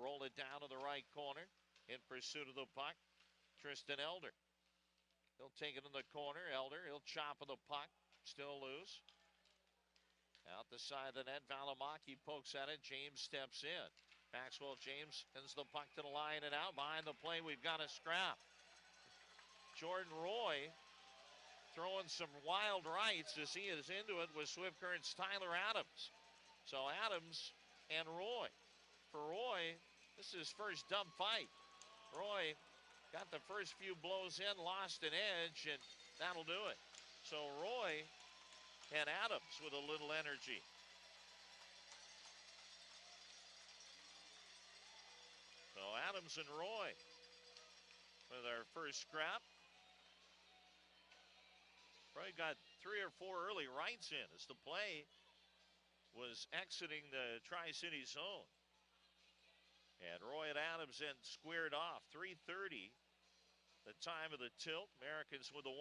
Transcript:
roll it down to the right corner. In pursuit of the puck, Tristan Elder. He'll take it in the corner. Elder, he'll chop of the puck. Still loose. Out the side of the net, Valimaki pokes at it. James steps in. Maxwell James sends the puck to the line and out. Behind the play, we've got a scrap. Jordan Roy throwing some wild rights as he is into it with Swift Current's Tyler Adams. So Adams and Roy. For Roy, this is his first dump fight. Roy got the first few blows in, lost an edge, and that'll do it. So Roy and Adams with a little energy. So Adams and Roy with our first scrap. Roy got 3 or 4 early rights in as the play was exiting the Tri-City zone. And Roy and Adams then squared off. 3:30, the time of the tilt. Americans with a